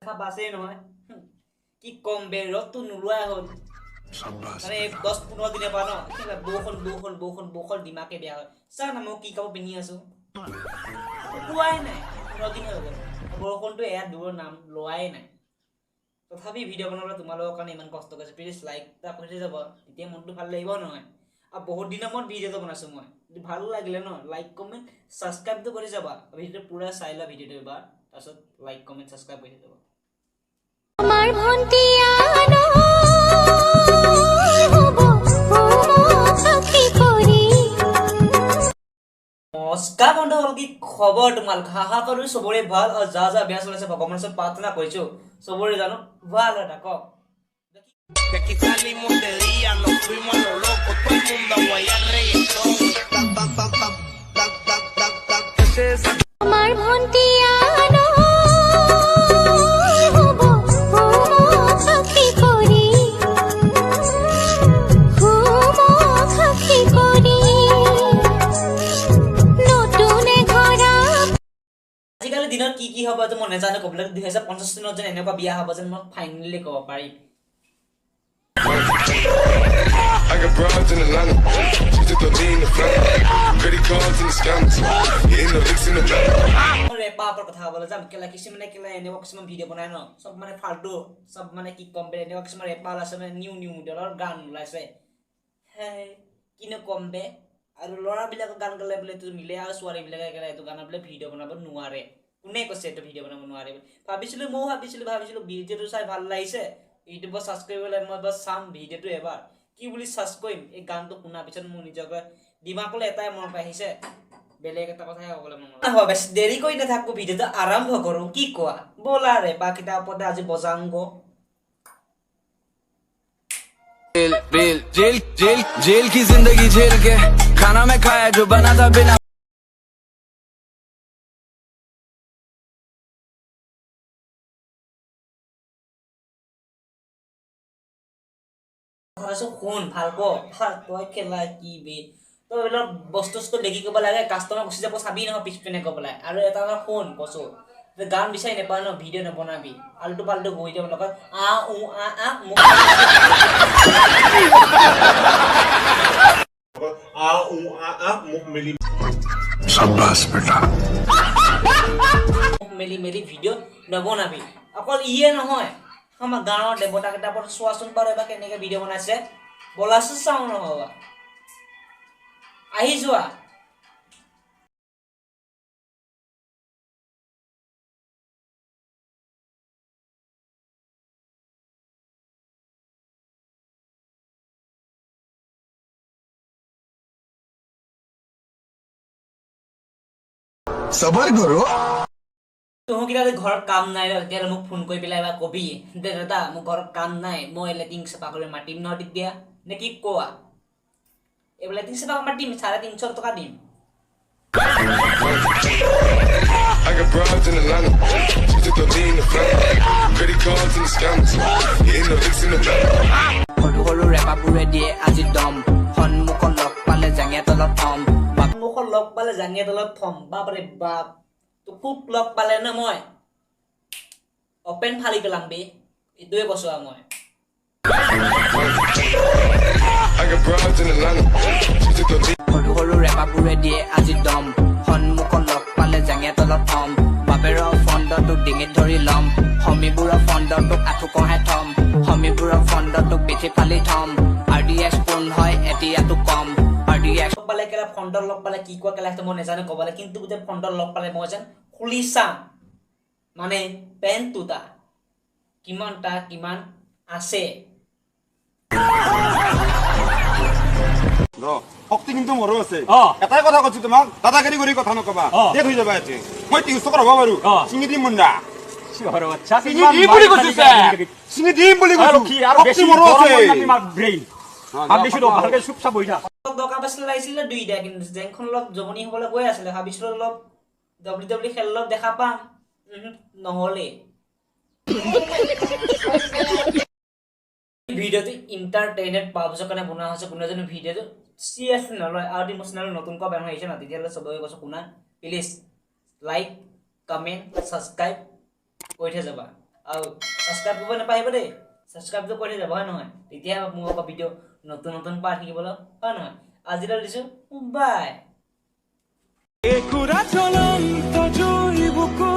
দেখা পাছেই নহয় কি কম বে ৰদটো নোলোৱাই হ'ল মানে 10-15 দিনৰ পৰা ন বৰষুণ দিমাকে বেয়া হয় চা না মই কি কাপোৰ পিন্ধি আছো লোৱাই নাই 15 দিন হৈ গ'ল বৰষুণটো এয়া দূৰৰ নাম লোৱাই নাই তথাপি ভিডিঅ' বনাবলৈ তোমালোকৰ কাৰণে ইমান কষ্ট কৰিছে প্লিজ লাইক এটা কৰি যাব তেতিয়া মনটো ভাল লাগিব নহয় আৰু বহুত দিনৰ মূৰত ভিডিঅ'টো বনাইছো মই যদি ভাল লাগিলে ন লাইক কমেণ্ট ছাবস্ক্ৰাইবটো কৰি যাবা ভিডিঅ'টো পুৰা চাই লোৱা ভিডিঅ'টো এবাৰ তাৰপিছত লাইক কমেণ্ট ছাবস্ক্ৰাইব কৰি যাবা আমাৰ ভন্তি আনো হব সখী কৰি নমস্কাৰ বন্ধুসকল কি খবৰ তোমালোক হাহা কৰো চবৰে ভাল আৰু যা যা বেয়া চলিছে ভগৱানৰ ওচৰত প্ৰাৰ্থনা কৰিছো চবৰে জানো ভাল হয় থাকক Que aquí salimos de día, nos fuimos a lo loco, todo el mundo a guayar reggaetón. Pam, pam, pam, pam, pam, pam, pam, pam. Ese es আমার ভন্তি আনো হব সখী করি সখী করি নতুনে ঘরা আজিকালি দিনত কি কি হ'ব মই নাজানো ক'বলৈ 2050 চনত যেন এনেকুৱা বিয়া হ'ব যেন মই ফাইনেলি ক'ব পাৰিম I got broads in Atlanta. She took the lean, the flat. Credit cards and the scammers. Hitting the licks in the back. Rapper কথা ক'বলৈ যাম কেলা কিছুমানে এনেকুৱা কিছুমান ভিডিঅ' বনাই ন চব মানে ফাল্টু চব মানে কি কম বে এনেকুৱা কিছুমান ৰেপাৰ আছে মানে নিউ মডেলৰ গান ওলাইছে হেই কিনো কম বে আৰু ল'ৰাবিলাকৰ গান গালে বোলে এইটো মিলে আৰু ছোৱালীবিলাকে গালে এইটো গানত বোলে ভিডিঅ' বনাব নোৱাৰে কোনে কৈছে এইটো ভিডিঅ' বনাব নোৱাৰে ময়ো ভাবিছিলো ভিডিঅ'টো চাই ভাল লাগিছে ইউটিউবত চাৰ্চ কৰিবলৈ মই বাছ চাম ভিডিঅ'টো এবাৰ কি বুলি চাৰ্চ কৰিম এই গানটো শুনাৰ পিছত মোৰ নিজকে দিমাগলৈ এটাই মনত আহিছে বেলেগ এটা কথাই ক'বলৈ মন হয় বেছি দেৰি কৰি নাথাকো ভিডিঅ'টো আৰম্ভ কৰোঁ কি কোৱা ব'লা ৰেপা কিতাৰ ওপৰতে আজি বজাংগ जेल की जिंदगी झेल के खाना मैं खाया जो बना था बिना শুন তই খেলা কি বে তই এইবিলাক বস্তু দেখি ক'ব লাগে কাষ্টমাৰ গুচি যাব চাবি নহয় পিছপিনে ক'ব লাগে আৰু এটা শুন কৈছো গান বিচাৰি নাপাওঁ ন ভিডিঅ' নবনাবি আলটু পাল্টু বহি যাব লগত মুখ মেলি शाबाश बेटा মেলি ভিডিঅ' নবনাবি অকল ইয়ে নহয় আমাৰ গাঁৱৰ দেৱতা কেইটাৰ ওপৰত চোৱাচোন বাৰু এবাৰ কেনেকৈ ভিডিঅ' বনাইছে বলাচোন চাওঁ নহ'বা আহি যোৱা सबर करो তহঁতকেইটা ঘৰত কাম নাই তেতিয়াহ'লে মোক ফোন কৰি পেলাই এবাৰ কবি দে দাদা মোৰ ঘৰত কাম নাই মই লেট্ৰিন চাফা কৰি মাতিম নহয় তেতিয়া নে কি কোৱা এইবোৰ লেট্ৰিন চাফা মাতিম 350 টকা দিম I got broads in Atlanta. She took the lean, the flat. Credit cards and the scammers. Hitting the licks in the back. সৰু সৰু ৰেপাবোৰে দিয়ে আজি দম সন্মুখত লগ পালে জাঙিয়া তলত থম মুখত লগ পালে জাঙিয়া তলত থম বাপৰে বাপ তোক লগ পালে ন মই অপেন ফালি পেলাম বে এইটোৱে কৈছোঁ আৰু মই I got broads in Atlanta. She took the lean. সৰু সৰু ৰেপাবোৰে দিয়ে আজি দম সন্মুখত লগ পালে জাঙিয়া তলত থম বাপেৰৰ ফন্দটোক ডিঙিত ধৰি ল'ম সমীবোৰৰ ফন্দটোক আঁঠু কঢ়াই থম সমীবোৰৰ ফন্দটোক পিঠি ফালি থম RDX কোন হয় এতিয়াতো কম RDX লগ পালে কেলা ফ্ৰণ্টত লগ পালে কি কোৱা কেলা মই নাজানো ক'বলৈ কিন্তু গোটেই ফ্ৰণ্টত লগ পালে মই যেন খুলি চাম মানে পেণ্টটোতা কিমান আছে শক্তি কিন্তু মোৰো আছে এটাই কথা কৈছো তোমাক দাদাগিৰি কৰি কথা নকবা ডেট হৈ যাবা এতিয়া মই 300 টকা ৰ'ব বাৰু চিঙি দিম মুণ্ডা চিঙি দিম বুলি কৈছো শক্তি মোৰো আছে দৰকাৰ পাইছিলে লাগিছিলে দুইটা কিন্তু জেংখন অলপ জমনি হ'বলৈ গৈ আছিলে ভাবিছিলোঁ অলপ WWE খেল অলপ দেখা পাম নহ'লে ভিডিঅ'টো ইণ্টাৰটেইনমেণ্ট পাৰপাছৰ কাৰণে বনোৱা হৈছে কোনো এজনে ভিডিঅ'টো চিৰিয়াছলি নলয় আৰু ইম'চনেল নতুনকৈ বেয়া আহিছে ন তেতিয়াহ'লে চবকে কৈছোঁ শুনা প্লিজ লাইক কমেণ্ট ছাবস্ক্ৰাইব কৰি থৈ যাবা আৰু ছাবস্ক্ৰাইব কৰিব নাপাহৰিব দেই ছাবস্ক্ৰাইবটো কৰি যাব হয় নহয় তেতিয়াহে মোৰ আকৌ ভিডিঅ' নতুন নতুন পাৰ্ট শিকিবলৈ হয় নহয় আজিলৈ দিছোঁ বাই একুৰা চলন্ত জৈবুকো